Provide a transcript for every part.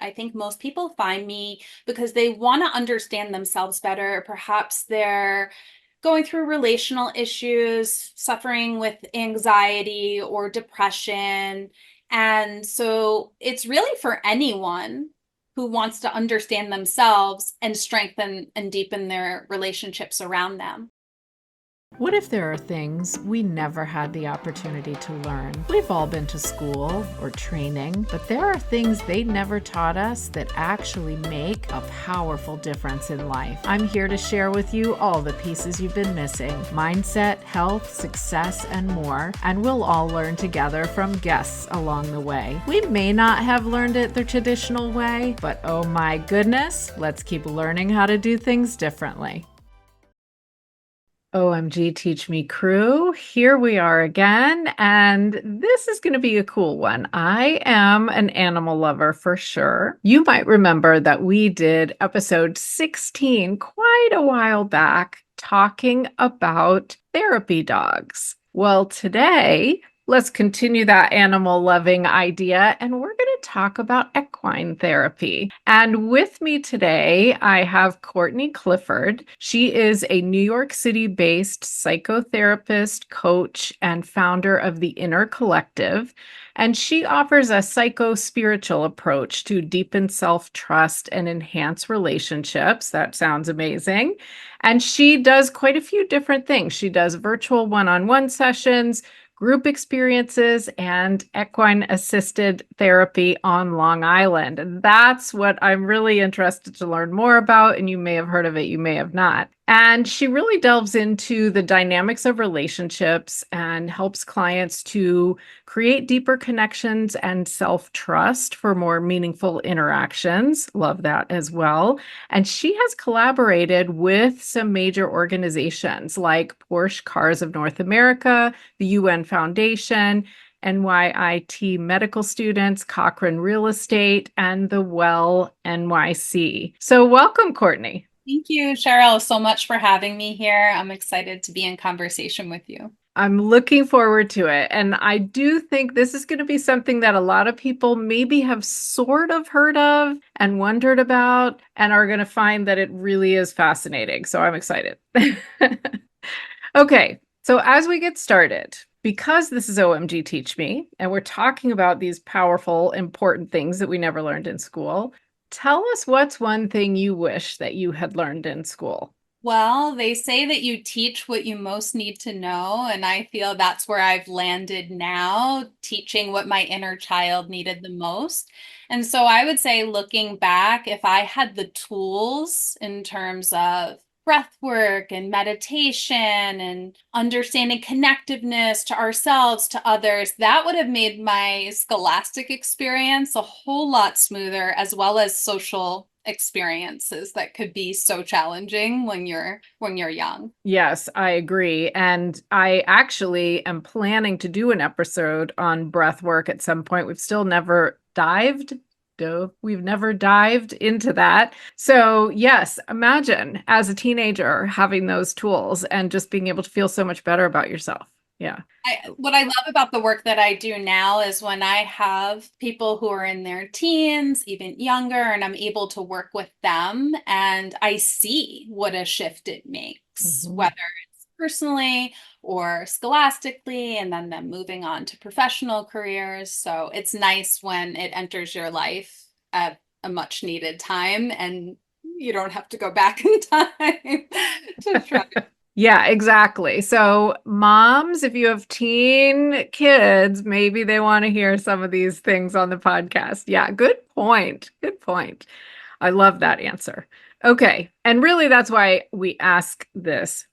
I think most people find me because they want to understand themselves better. Perhaps they're going through relational issues, suffering with anxiety or depression. And so it's really for anyone who wants to understand themselves and strengthen and deepen their relationships around them. What if there are things we never had the opportunity to learn? We've all been to school or training, but there are things they never taught us that actually make a powerful difference in life. I'm here to share with you all the pieces you've been missing: mindset, health, success, and more. And we'll all learn together from guests along the way. We may not have learned it the traditional way, but oh my goodness, let's keep learning how to do things differently. OMG Teach Me crew, here we are again, and this is going to be a cool one. I am an animal lover for sure. You might remember that we did episode 16 quite a while back talking about therapy dogs. Well, today, let's continue that animal loving idea, and we're going to talk about equine therapy. And with me today, I have Courtney Clifford. She is a New York City based psychotherapist, coach, and founder of the Inner Collective. And she offers a psycho-spiritual approach to deepen self-trust and enhance relationships. That sounds amazing. And she does quite a few different things. She does virtual one-on-one sessions, group experiences, and equine assisted therapy on Long Island. And that's what I'm really interested to learn more about. And you may have heard of it, you may have not. And she really delves into the dynamics of relationships and helps clients to create deeper connections and self-trust for more meaningful interactions. Love that as well. And she has collaborated with some major organizations like Porsche Cars of North America, the UN Foundation, NYIT Medical Students, Cochrane Real Estate, and the Well NYC. So welcome, Courtney. Thank you, Cheryl, so much for having me here. I'm excited to be in conversation with you. I'm looking forward to it. And I do think this is going to be something that a lot of people maybe have sort of heard of and wondered about, and are going to find that it really is fascinating. So I'm excited. Okay, so as we get started, because this is OMG Teach Me, and we're talking about these powerful, important things that we never learned in school, tell us what's one thing you wish that you had learned in school. Well, they say that you teach what you most need to know, and I feel that's where I've landed now, teaching what my inner child needed the most. And so I would say, looking back, if I had the tools in terms of breath work and meditation and understanding connectiveness to ourselves, to others, that would have made my scholastic experience a whole lot smoother, as well as social experiences that could be so challenging when you're young. Yes, I agree. And I actually am planning to do an episode on breath work at some point. We've never dived into that. So yes, imagine as a teenager having those tools and just being able to feel so much better about yourself. Yeah. What I love about the work that I do now is when I have people who are in their teens, even younger, and I'm able to work with them and I see what a shift it makes, Mhm. whether it's personally or scholastically, and then them moving on to professional careers. So it's nice when it enters your life at a much needed time and you don't have to go back in time to try. Yeah, exactly. So, moms, if you have teen kids, maybe they want to hear some of these things on the podcast. Yeah, good point. Good point. I love that answer. Okay. And really, that's why we ask this.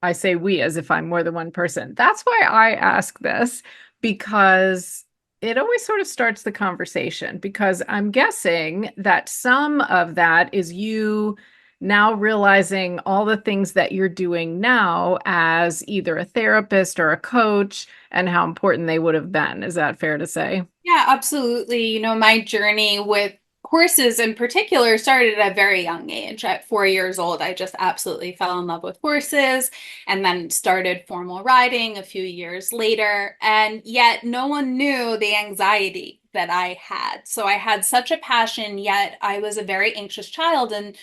I say we as if I'm more than one person. That's why I ask this, because it always sort of starts the conversation, because I'm guessing that some of that is you now realizing all the things that you're doing now as either a therapist or a coach and how important they would have been. Is that fair to say? Yeah, absolutely. My journey with horses in particular started at a very young age. At 4 years old, I just absolutely fell in love with horses and then started formal riding a few years later. And yet, no one knew the anxiety that I had. So I had such a passion, yet I was a very anxious child, and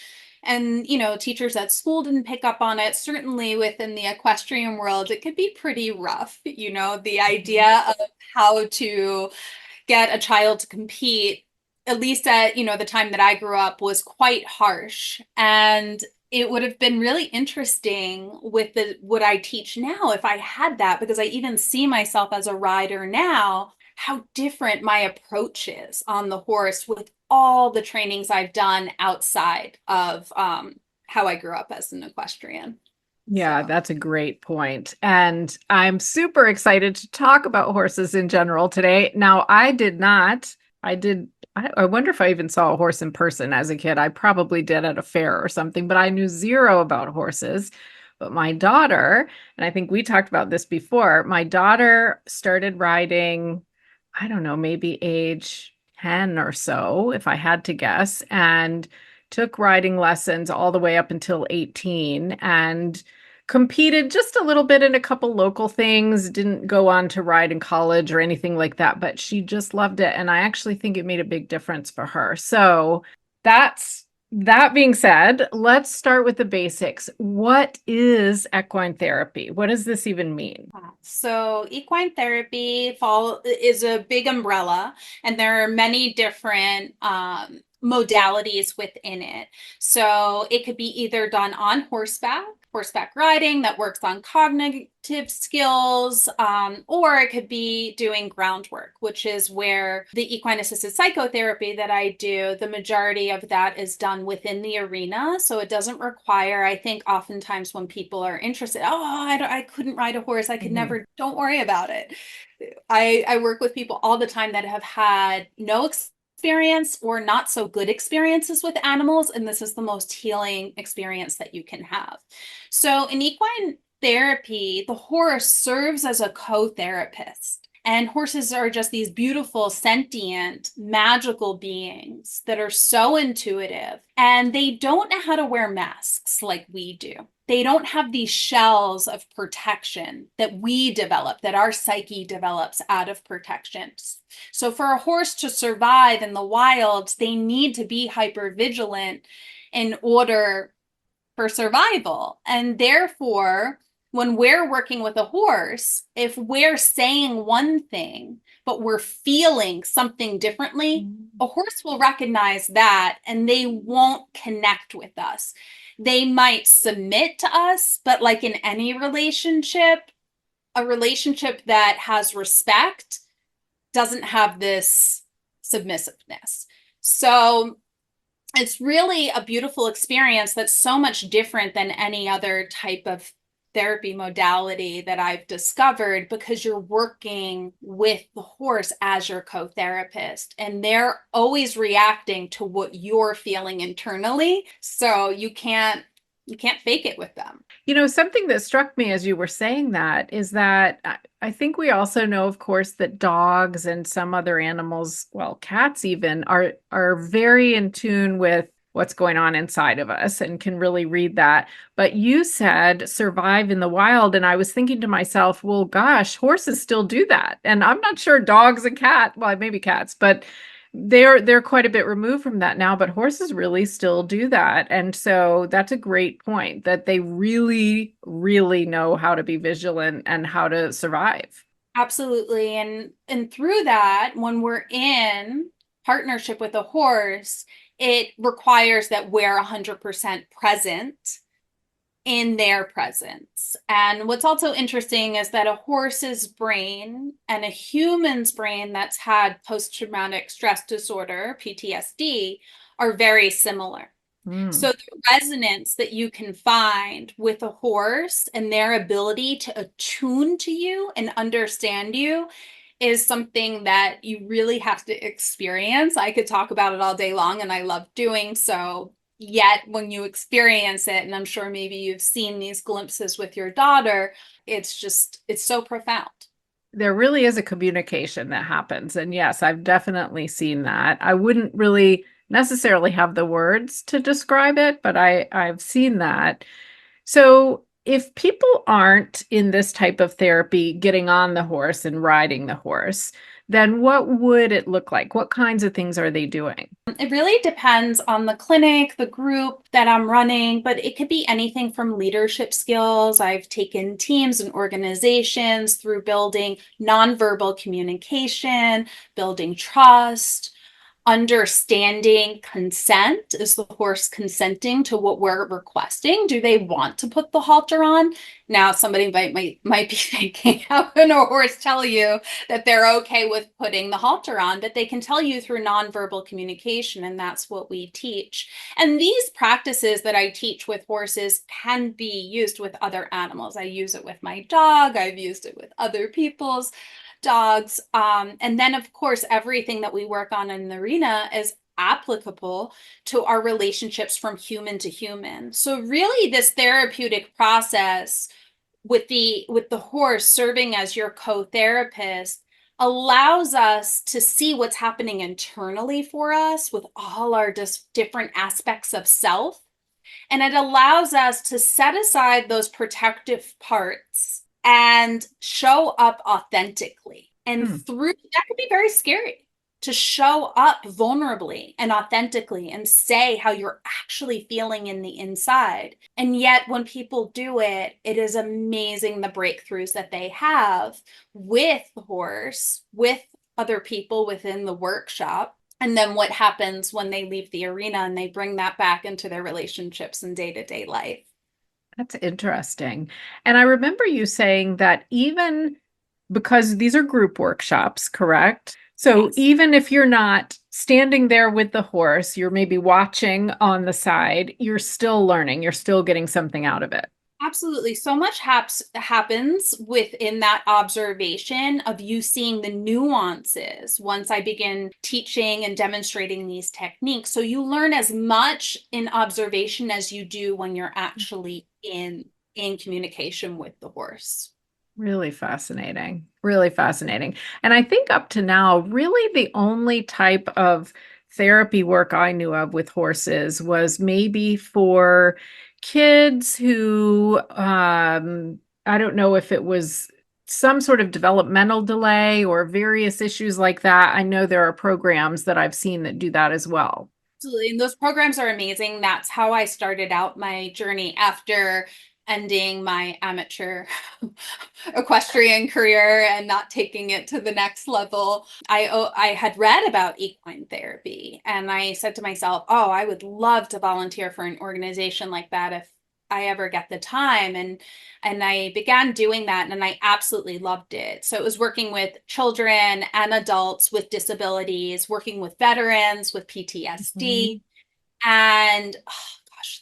teachers at school didn't pick up on it. Certainly within the equestrian world, it could be pretty rough, the idea of how to get a child to compete, at least at the time that I grew up, was quite harsh. And it would have been really interesting with the what I teach now if I had that, because I even see myself as a rider now, how different my approach is on the horse with all the trainings I've done outside of how I grew up as an equestrian. Yeah, So that's a great point. And I'm super excited to talk about horses in general today. Now, I wonder if I even saw a horse in person as a kid. I probably did at a fair or something, but I knew zero about horses. But my daughter, and I think we talked about this before, my daughter started riding, I don't know, maybe age 10 or so, if I had to guess, and took riding lessons all the way up until 18 and competed just a little bit in a couple local things, didn't go on to ride in college or anything like that, but she just loved it. And I actually think it made a big difference for her. So that being said, let's start with the basics. What is equine therapy? What does this even mean? So equine therapy is a big umbrella, and there are many different modalities within it. So it could be either done on horseback riding that works on cognitive skills, or it could be doing groundwork, which is where the equine assisted psychotherapy that I do, the majority of that is done within the arena. So it doesn't require, I think oftentimes when people are interested, I couldn't ride a horse, I could Mhm. never, don't worry about it. I work with people all the time that have had no experience or not so good experiences with animals, and this is the most healing experience that you can have. So in equine therapy, the horse serves as a co-therapist. And horses are just these beautiful, sentient, magical beings that are so intuitive. And they don't know how to wear masks like we do. They don't have these shells of protection that we develop, that our psyche develops out of protections. So for a horse to survive in the wild, they need to be hyper vigilant in order for survival. And therefore, when we're working with a horse, if we're saying one thing, but we're feeling something differently, a horse will recognize that and they won't connect with us. They might submit to us, but like in any relationship, a relationship that has respect doesn't have this submissiveness. So it's really a beautiful experience that's so much different than any other type of therapy modality that I've discovered, because you're working with the horse as your co-therapist and they're always reacting to what you're feeling internally. So you can't fake it with them. Something that struck me as you were saying that is that I think we also know, of course, that dogs and some other animals, well, cats even, are very in tune with what's going on inside of us and can really read that. But you said survive in the wild, and I was thinking to myself, well, gosh, horses still do that. And I'm not sure dogs and cats, well, maybe cats, but they're quite a bit removed from that now, but horses really still do that. And so that's a great point that they really, really know how to be vigilant and how to survive. Absolutely. And through that, when we're in partnership with a horse, it requires that we're 100% present in their presence. And what's also interesting is that a horse's brain and a human's brain that's had post-traumatic stress disorder, PTSD, are very similar. Mm. So the resonance that you can find with a horse and their ability to attune to you and understand you is something that you really have to experience. I could talk about it all day long, and I love doing so. Yet when you experience it, and I'm sure maybe you've seen these glimpses with your daughter, it's so profound. There really is a communication that happens. And yes, I've definitely seen that. I wouldn't really necessarily have the words to describe it, but I've seen that. So, if people aren't in this type of therapy getting on the horse and riding the horse, then what would it look like? What kinds of things are they doing? It really depends on the clinic, the group that I'm running, but it could be anything from leadership skills. I've taken teams and organizations through building nonverbal communication, building trust, understanding consent. Is the horse consenting to what we're requesting? Do they want to put the halter on? Now, somebody might be thinking, how can a horse tell you that they're okay with putting the halter on? But they can tell you through nonverbal communication, and that's what we teach. And these practices that I teach with horses can be used with other animals. I use it with my dog, I've used it with other people's dogs. And then, of course, everything that we work on in the arena is applicable to our relationships from human to human. So really this therapeutic process with the horse serving as your co-therapist allows us to see what's happening internally for us with all our different aspects of self, and it allows us to set aside those protective parts and show up authentically. And Hmm. through that could be very scary, to show up vulnerably and authentically and say how you're actually feeling in the inside. And yet, when people do it, it is amazing the breakthroughs that they have with the horse, with other people within the workshop, and then what happens when they leave the arena and they bring that back into their relationships and day-to-day life. That's interesting. And I remember you saying that even because these are group workshops, correct? So Yes. even if you're not standing there with the horse, you're maybe watching on the side, you're still learning, you're still getting something out of it. Absolutely. So much happens within that observation of you seeing the nuances once I begin teaching and demonstrating these techniques. So you learn as much in observation as you do when you're actually in communication with the horse. Really fascinating. Really fascinating. And I think up to now, really the only type of therapy work I knew of with horses was maybe for kids who, I don't know if it was some sort of developmental delay or various issues like that. I know there are programs that I've seen that do that as well. Absolutely. And those programs are amazing. That's how I started out my journey after ending my amateur equestrian career and not taking it to the next level. I had read about equine therapy and I said to myself, "Oh, I would love to volunteer for an organization like that if I ever get the time." And I began doing that and I absolutely loved it. So it was working with children and adults with disabilities, working with veterans with PTSD, Mhm. and oh gosh,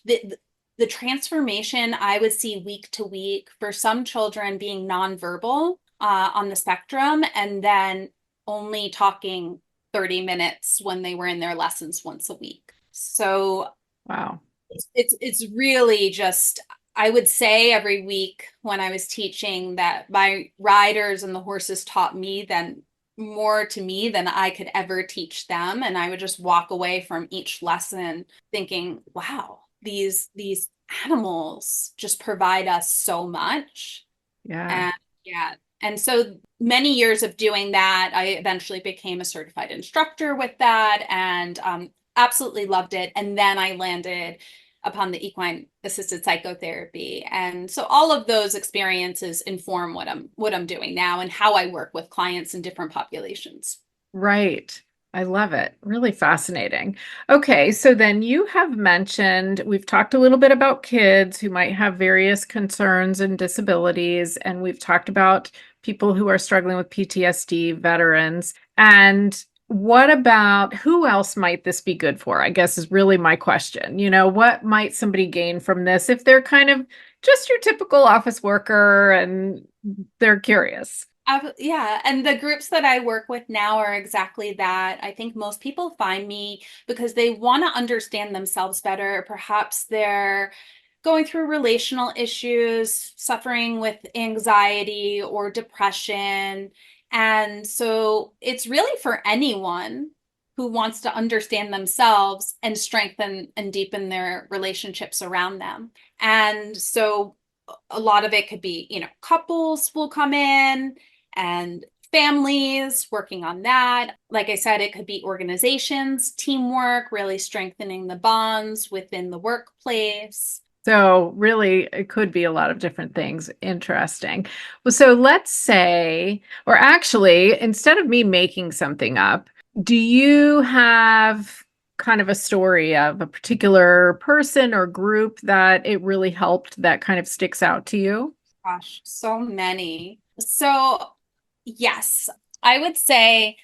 the transformation I would see week to week for some children being nonverbal on the spectrum, and then only talking 30 minutes when they were in their lessons once a week. So Wow. it's really just, I would say every week when I was teaching that my riders and the horses taught me then more to me than I could ever teach them. And I would just walk away from each lesson thinking, wow, these animals just provide us so much. Yeah. And yeah. And so many years of doing that, I eventually became a certified instructor with that and absolutely loved it. And then I landed upon the equine assisted psychotherapy. And so all of those experiences inform what I'm doing now and how I work with clients in different populations. Right. I love it. Really fascinating. Okay, so then you have mentioned, we've talked a little bit about kids who might have various concerns and disabilities, and we've talked about people who are struggling with PTSD, veterans. And what about who else might this be good for? I guess is really my question. What might somebody gain from this if they're kind of just your typical office worker and they're curious? Yeah, and the groups that I work with now are exactly that. I think most people find me because they want to understand themselves better. Perhaps they're going through relational issues, suffering with anxiety or depression. And so it's really for anyone who wants to understand themselves and strengthen and deepen their relationships around them. And so a lot of it could be, couples will come in and families, working on that. Like I said, it could be organizations, teamwork, really strengthening the bonds within the workplace. So really, it could be a lot of different things. Interesting. Well, so let's say, or actually, instead of me making something up, do you have kind of a story of a particular person or group that it really helped that kind of sticks out to you? Gosh, so many. So, yes, I would say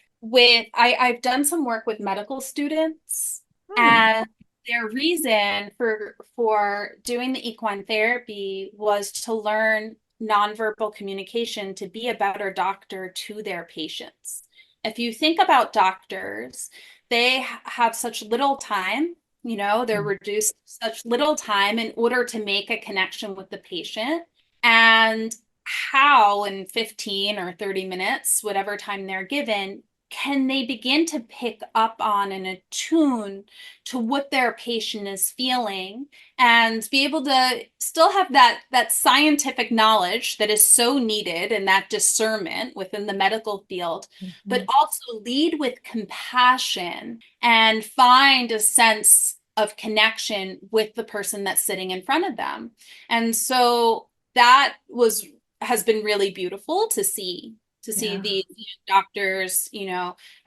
I've done some work with medical students, Hmm. and their reason for doing the equine therapy was to learn nonverbal communication to be a better doctor to their patients. If you think about doctors, they have such little time, they're reduced such little time in order to make a connection with the patient. And how in 15 or 30 minutes, whatever time they're given, can they begin to pick up on and attune to what their patient is feeling and be able to still have that scientific knowledge that is so needed and that discernment within the medical field, but Mhm. also lead with compassion and find a sense of connection with the person that's sitting in front of them. And so that was has been really beautiful to see Yeah, these doctors,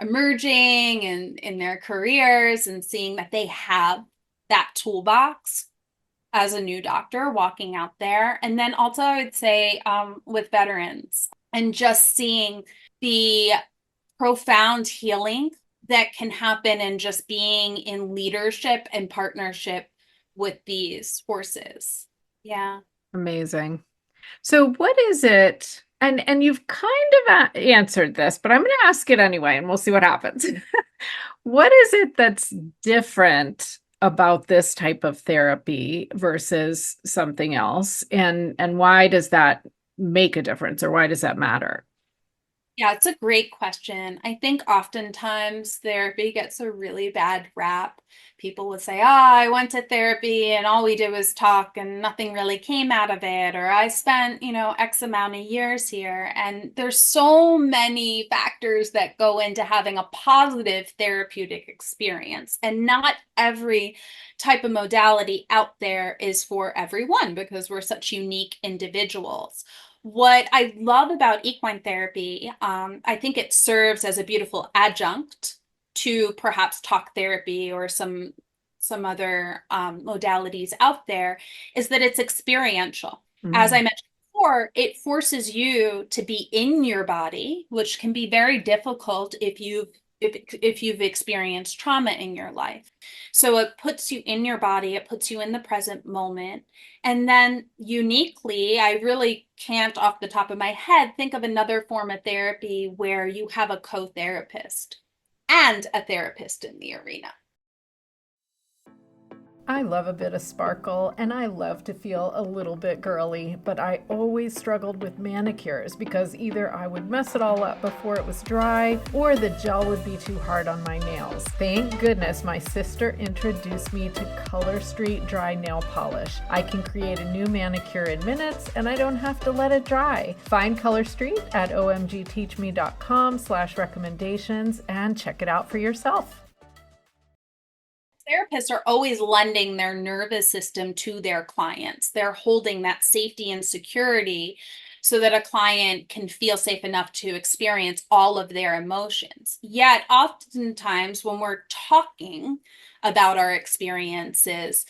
emerging and in their careers and seeing that they have that toolbox as a new doctor walking out there. And then also, I would say with veterans and just seeing the profound healing that can happen in just being in leadership and partnership with these horses. Yeah. amazing. So what is it? And you've kind of answered this, but I'm going to ask it anyway, and we'll see what happens. What is it that's different about this type of therapy versus something else? And why does that make a difference, or why does that matter? Yeah, it's a great question. I think oftentimes therapy gets a really bad rap. People would say, I went to therapy and all we did was talk and nothing really came out of it. Or I spent, X amount of years here. And there's so many factors that go into having a positive therapeutic experience. And not every type of modality out there is for everyone because we're such unique individuals. What I love about equine therapy, I think it serves as a beautiful adjunct to perhaps talk therapy or some other modalities out there, is that it's experiential. As I Mm, mentioned before, it forces you to be in your body, which can be very difficult if you've experienced trauma in your life. So it puts you in your body, it puts you in the present moment. And then uniquely, I really can't off the top of my head think of another form of therapy where you have a co-therapist and a therapist in the arena. I love a bit of sparkle and I love to feel a little bit girly, but I always struggled with manicures because either I would mess it all up before it was dry or the gel would be too hard on my nails. Thank goodness my sister introduced me to Color Street Dry Nail Polish. I can create a new manicure in minutes and I don't have to let it dry. Find Color Street at omgteachme.com/recommendations and check it out for yourself. Therapists are always lending their nervous system to their clients. They're holding that safety and security so that a client can feel safe enough to experience all of their emotions. Yet, oftentimes, when we're talking about our experiences,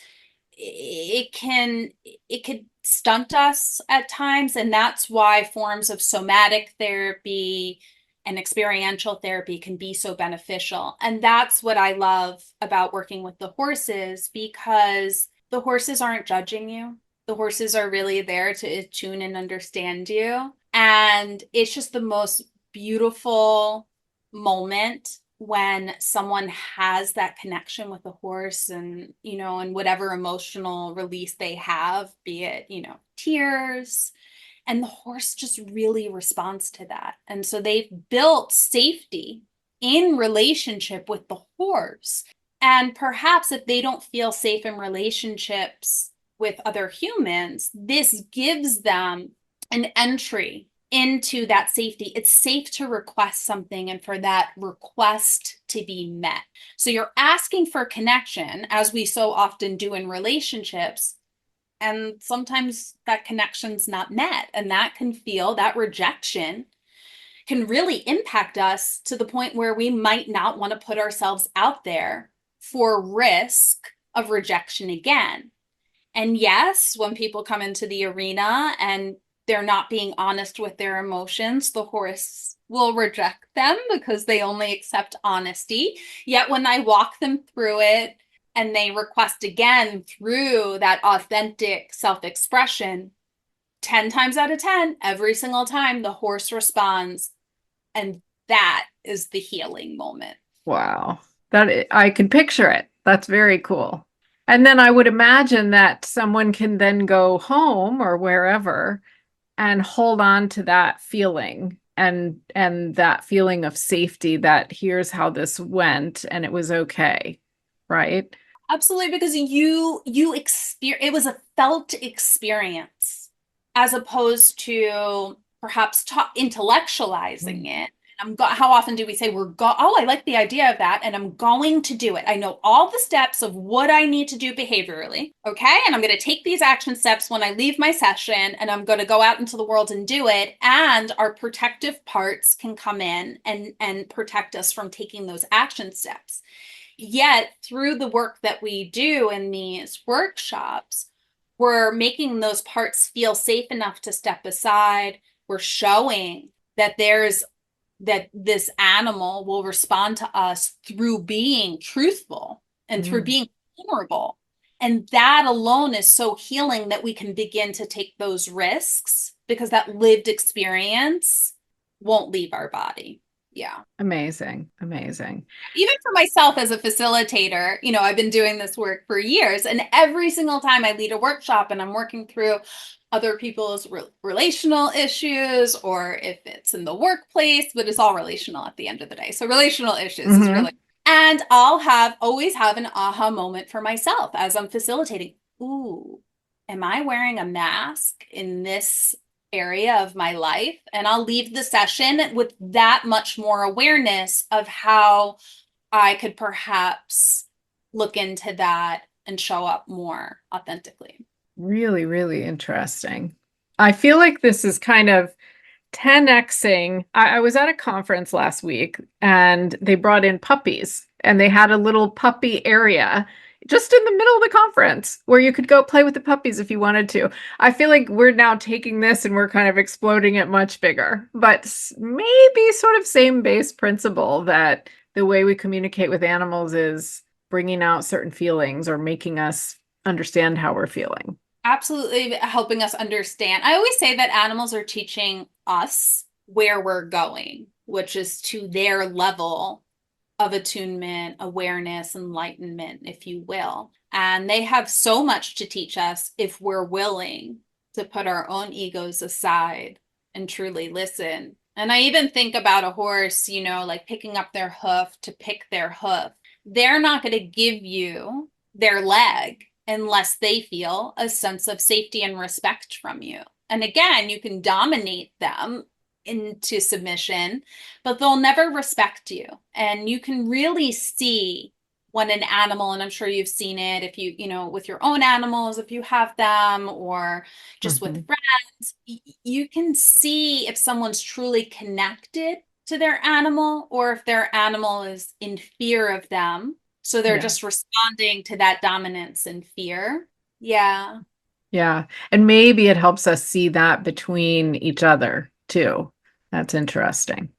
it can it could stunt us at times, and that's why forms of somatic therapy and experiential therapy can be so beneficial. And that's what I love about working with the horses, because the horses aren't judging you. The horses are really there to attune and understand you, and it's just the most beautiful moment when someone has that connection with a horse, and whatever emotional release they have, be it tears, and the horse just really responds to that. And so they've built safety in relationship with the horse. And perhaps if they don't feel safe in relationships with other humans, this gives them an entry into that safety. It's safe to request something and for that request to be met. So you're asking for connection, as we so often do in relationships. And sometimes that connection's not met. And that rejection can really impact us to the point where we might not want to put ourselves out there for risk of rejection again. And yes, when people come into the arena and they're not being honest with their emotions, the horse will reject them because they only accept honesty. Yet when I walk them through it and they request again through that authentic self expression, 10 times out of 10, every single time, the horse responds. And that is the healing moment. Wow. I can picture it. That's very cool. And then I would imagine that someone can then go home or wherever and hold on to that feeling and that feeling of safety that here's how this went and it was okay. Right? Absolutely, because you experience it was a felt experience as opposed to perhaps intellectualizing it. How often do we say oh, I like the idea of that, and I'm going to do it. I know all the steps of what I need to do behaviorally, okay? And I'm going to take these action steps when I leave my session, and I'm going to go out into the world and do it. And our protective parts can come in and protect us from taking those action steps. Yet, through the work that we do in these workshops, we're making those parts feel safe enough to step aside. We're showing that this animal will respond to us through being truthful and through Mm. being vulnerable. And that alone is so healing that we can begin to take those risks because that lived experience won't leave our body. Yeah. Amazing. Amazing. Even for myself as a facilitator, I've been doing this work for years, and every single time I lead a workshop and I'm working through other people's relational issues, or if it's in the workplace, but it's all relational at the end of the day. So relational issues is Hmm. really, and always have an aha moment for myself as I'm facilitating. Ooh, am I wearing a mask in this area of my life? And I'll leave the session with that much more awareness of how I could perhaps look into that and show up more authentically. Really, really interesting. I feel like this is kind of 10xing. I was at a conference last week and they brought in puppies and they had a little puppy area just in the middle of the conference where you could go play with the puppies if you wanted to. I feel like we're now taking this and we're kind of exploding it much bigger, but maybe sort of same base principle that the way we communicate with animals is bringing out certain feelings or making us understand how we're feeling. Absolutely helping us understand. I always say that animals are teaching us where we're going, which is to their level of attunement, awareness, enlightenment, if you will. And they have so much to teach us if we're willing to put our own egos aside and truly listen. And I even think about a horse, like picking up their hoof to pick their hoof. They're not going to give you their leg unless they feel a sense of safety and respect from you. And again, you can dominate them into submission, but they'll never respect you. And you can really see when an animal, and I'm sure you've seen it if with your own animals, if you have them, or just with Mhm. friends, you can see if someone's truly connected to their animal or if their animal is in fear of them. So they're Yeah. just responding to that dominance and fear. Yeah. Yeah. And maybe it helps us see that between each other too. That's interesting.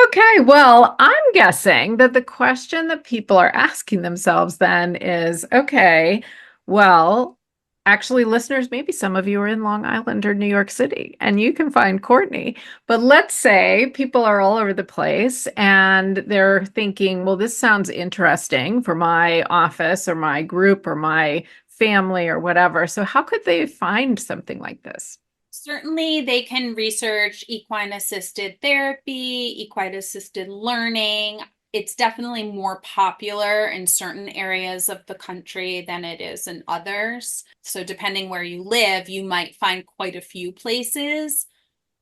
Okay. Well, I'm guessing that the question that people are asking themselves then is, okay, well, actually, listeners, maybe some of you are in Long Island or New York City and you can find Courtney. But let's say people are all over the place and they're thinking, well, this sounds interesting for my office or my group or my family or whatever. So, how could they find something like this? Certainly, they can research equine assisted therapy, equine assisted learning. It's definitely more popular in certain areas of the country than it is in others. So, depending where you live, you might find quite a few places.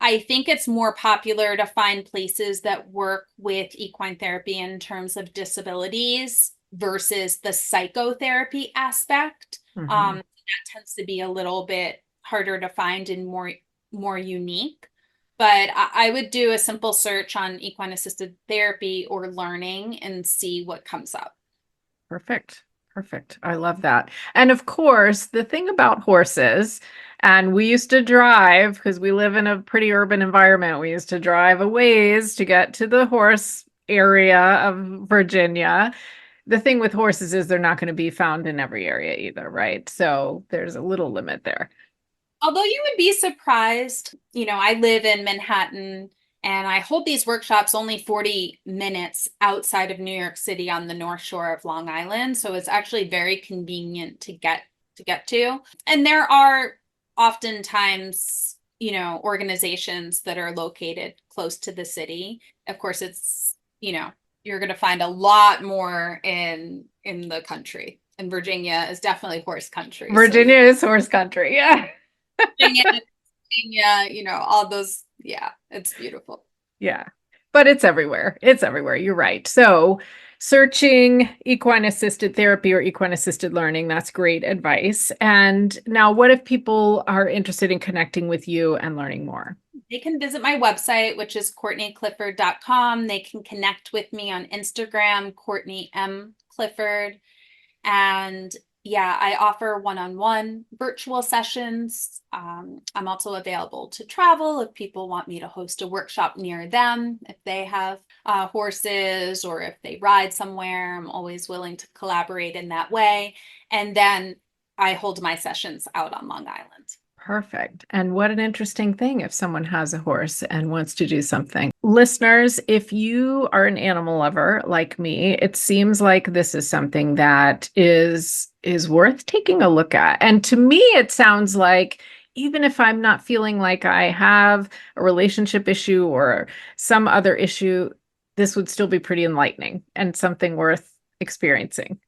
I think it's more popular to find places that work with equine therapy in terms of disabilities versus the psychotherapy aspect. Mhm. That tends to be a little bit harder to find and more unique. But I would do a simple search on equine assisted therapy or learning and see what comes up. Perfect. Perfect. I love that. And of course, the thing about horses, and we used to drive because we live in a pretty urban environment. We used to drive a ways to get to the horse area of Virginia. The thing with horses is they're not going to be found in every area either, right? So there's a little limit there. Although you would be surprised, I live in Manhattan and I hold these workshops only 40 minutes outside of New York City on the North Shore of Long Island. So it's actually very convenient to get to. And there are oftentimes, organizations that are located close to the city. Of course, you're going to find a lot more in the country. And Virginia is definitely horse country. So Virginia is horse country. Yeah. Virginia, all those. Yeah, it's beautiful. Yeah. But it's everywhere. It's everywhere. You're right. So, searching equine assisted therapy or equine assisted learning, that's great advice. And now, what if people are interested in connecting with you and learning more? They can visit my website, which is CourtneyClifford.com. They can connect with me on Instagram, Courtney M. Clifford. And yeah, I offer one-on-one virtual sessions. I'm also available to travel if people want me to host a workshop near them, if they have horses or if they ride somewhere. I'm always willing to collaborate in that way. And then I hold my sessions out on Long Island. Perfect. And what an interesting thing if someone has a horse and wants to do something. Listeners, if you are an animal lover like me, it seems like this is something that is worth taking a look at. And to me, it sounds like even if I'm not feeling like I have a relationship issue or some other issue, this would still be pretty enlightening and something worth experiencing.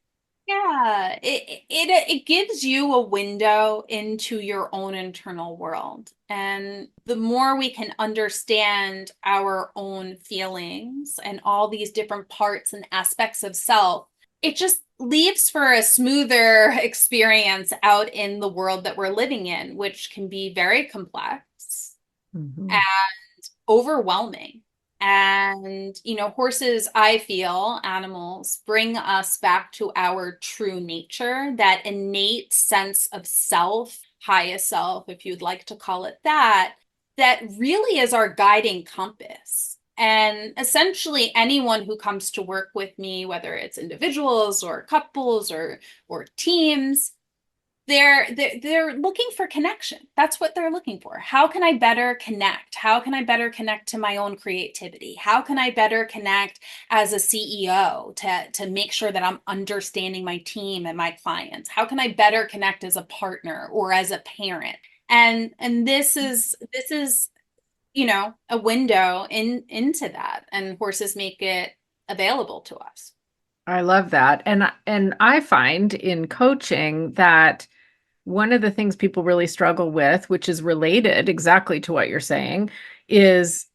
Yeah, it gives you a window into your own internal world. And the more we can understand our own feelings and all these different parts and aspects of self, it just leaves for a smoother experience out in the world that we're living in, which can be very complex Mhm. overwhelming. And, horses, I feel, animals bring us back to our true nature, that innate sense of self, highest self, if you'd like to call it that, that really is our guiding compass. And essentially, anyone who comes to work with me, whether it's individuals or couples or teams, they're looking for connection. That's what they're looking for. How can I better connect? How can I better connect to my own creativity? How can I better connect as a CEO to make sure that I'm understanding my team and my clients? How can I better connect as a partner or as a parent? And this is a window into that, and horses make it available to us. I love that. And I find in coaching that one of the things people really struggle with, which is related exactly to what you're saying, is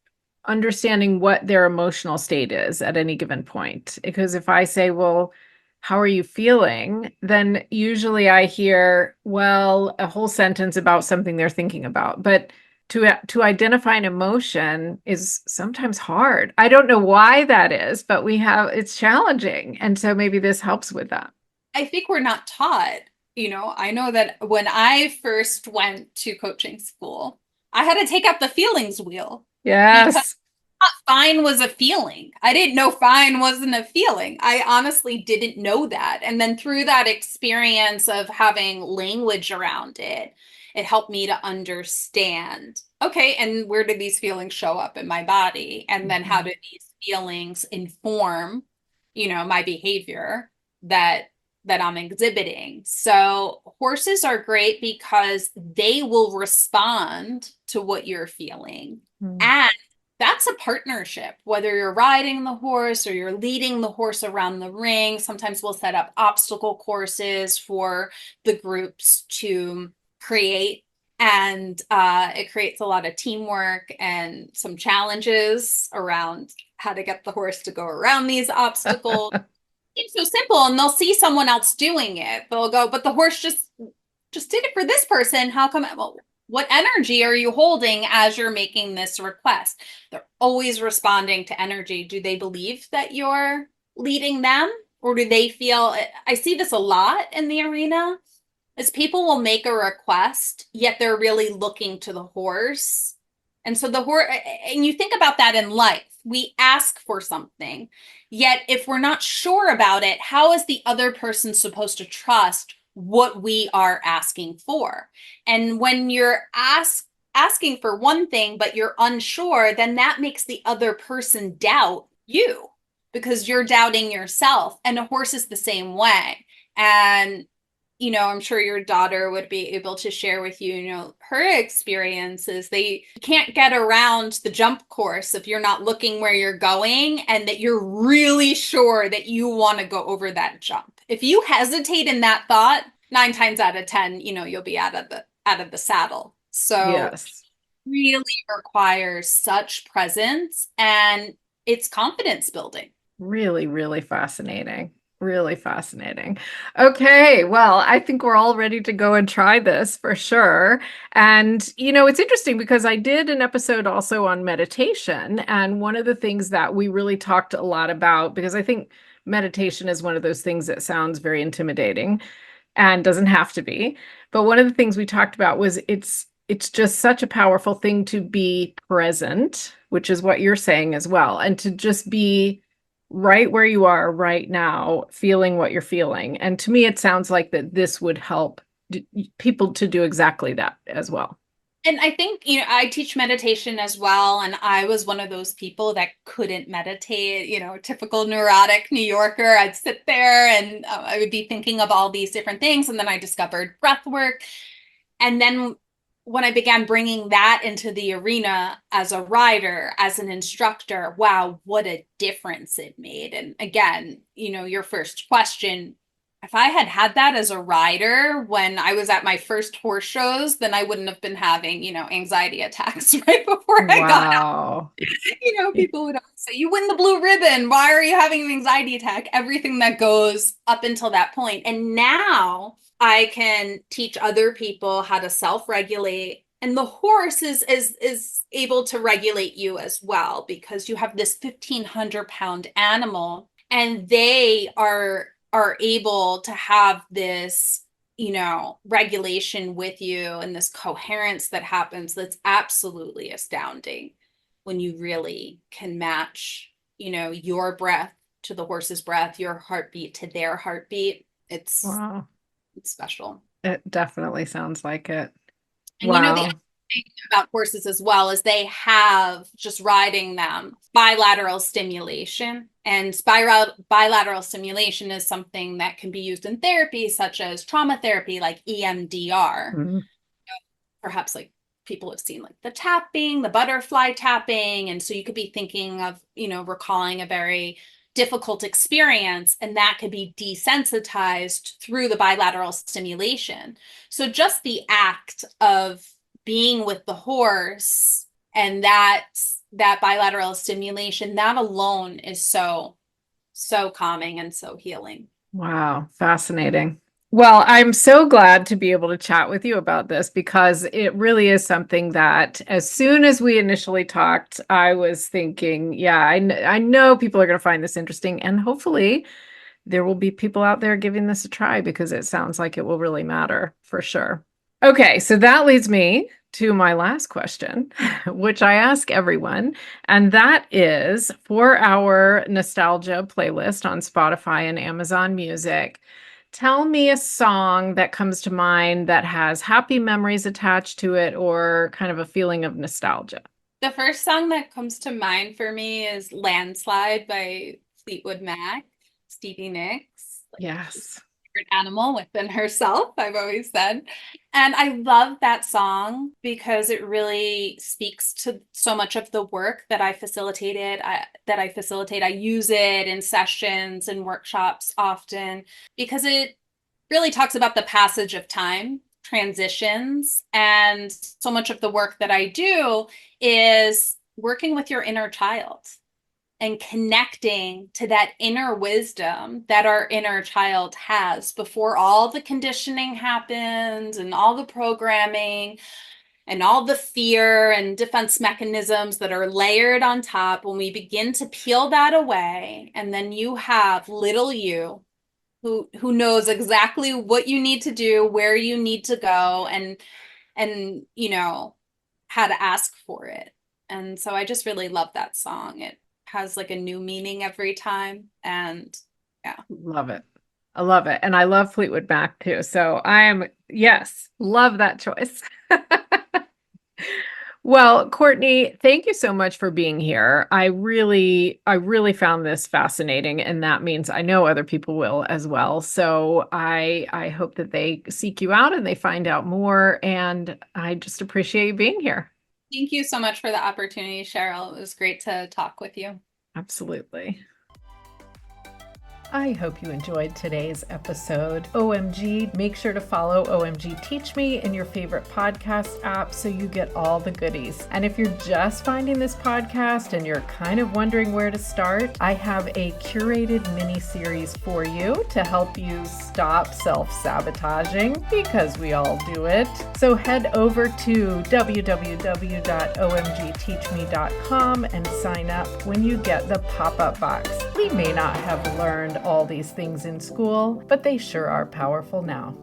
understanding what their emotional state is at any given point. Because if I say, well, how are you feeling? Then usually I hear, well, a whole sentence about something they're thinking about. But to identify an emotion is sometimes hard. I don't know why that is, but it's challenging. And so maybe this helps with that. I think we're not taught. I know that when I first went to coaching school, I had to take up the feelings wheel because Yes. fine was a feeling. I didn't know fine wasn't a feeling. I honestly didn't know that. And then through that experience of having language around it, it helped me to understand, okay, and where do these feelings show up in my body? And then how Mhm. do these feelings inform, my behavior that that I'm exhibiting. So horses are great because they will respond to what you're feeling. Mm. And that's a partnership, whether you're riding the horse or you're leading the horse around the ring. Sometimes we'll set up obstacle courses for the groups to create. And it creates a lot of teamwork and some challenges around how to get the horse to go around these obstacles. It's so simple, and they'll see someone else doing it. They'll go, but the horse just did it for this person. How come? Well, what energy are you holding as you're making this request? They're always responding to energy. Do they believe that you're leading them, or do they feel? I see this a lot in the arena is people will make a request, yet they're really looking to the horse. And so the horse, and you think about that in life, we ask for something, yet if we're not sure about it, how is the other person supposed to trust what we are asking for? And when you're asking for one thing, but you're unsure, then that makes the other person doubt you because you're doubting yourself. And a horse is the same way. And I'm sure your daughter would be able to share with you, her experiences. They can't get around the jump course if you're not looking where you're going and that you're really sure that you want to go over that jump. If you hesitate in that thought, 9 times out of 10, you'll be out of the saddle. So Yes. really requires such presence and it's confidence building. Really, really fascinating. Really fascinating. Okay, well, I think we're all ready to go and try this for sure. And, it's interesting because I did an episode also on meditation. And one of the things that we really talked a lot about, because I think meditation is one of those things that sounds very intimidating and doesn't have to be. But one of the things we talked about was it's just such a powerful thing to be present, which is what you're saying as well, and to just be right where you are right now, feeling what you're feeling. And to me, it sounds like that this would help people to do exactly that as well. And I think, I teach meditation as well. And I was one of those people that couldn't meditate, typical neurotic New Yorker. I'd sit there and I would be thinking of all these different things. And then I discovered breath work. And then when I began bringing that into the arena as a rider, as an instructor, wow, what a difference it made. And again, your first question, if I had had that as a rider when I was at my first horse shows, then I wouldn't have been having, anxiety attacks right before I got out. Wow. People would always say, you win the blue ribbon. Why are you having an anxiety attack? Everything that goes up until that point. And now I can teach other people how to self-regulate. And the horse is able to regulate you as well because you have this 1,500-pound animal and they are able to have this regulation with you and this coherence that happens that's absolutely astounding when you really can match your breath to the horse's breath, your heartbeat to their heartbeat. Wow. It's special. It definitely sounds like it. And the Wow. thing about horses as well is they have, just riding them, bilateral stimulation. And bilateral stimulation is something that can be used in therapy, such as trauma therapy, like EMDR. Mhm. Perhaps like people have seen like the tapping, the butterfly tapping. And so you could be thinking of, recalling a very difficult experience, and that could be desensitized through the bilateral stimulation. So just the act of being with the horse and that bilateral stimulation, that alone is so calming and so healing. Wow, fascinating. Well, I'm so glad to be able to chat with you about this because it really is something that as soon as we initially talked, I was thinking, yeah, I know people are going to find this interesting and hopefully there will be people out there giving this a try because it sounds like it will really matter for sure. Okay, so that leads me to my last question, which I ask everyone, and that is for our nostalgia playlist on Spotify and Amazon Music. Tell me a song that comes to mind that has happy memories attached to it or kind of a feeling of nostalgia. The first song that comes to mind for me is Landslide by Fleetwood Mac, Stevie Nicks. Like, Yes. favorite animal within herself, I've always said. And I love that song because it really speaks to so much of the work that I facilitated, that I facilitate. I use it in sessions and workshops often because it really talks about the passage of time transitions. And so much of the work that I do is working with your inner child and connecting to that inner wisdom that our inner child has before all the conditioning happens and all the programming and all the fear and defense mechanisms that are layered on top. When we begin to peel that away, and then you have little you who knows exactly what you need to do, where you need to go, and how to ask for it. And so I just really love that song. It has like a new meaning every time. And yeah. Love it. I love it. And I love Fleetwood Mac too. So yes, love that choice. Well, Courtney, thank you so much for being here. I really found this fascinating, and that means I know other people will as well. So I hope that they seek you out and they find out more. And I just appreciate you being here. Thank you so much for the opportunity, Cheryl. It was great to talk with you. Absolutely. I hope you enjoyed today's episode. OMG, make sure to follow OMG Teach Me in your favorite podcast app so you get all the goodies. And if you're just finding this podcast and you're kind of wondering where to start, I have a curated mini series for you to help you stop self-sabotaging, because we all do it. So head over to www.omgteachme.com and sign up when you get the pop-up box. We may not have learned all these things in school, but they sure are powerful now.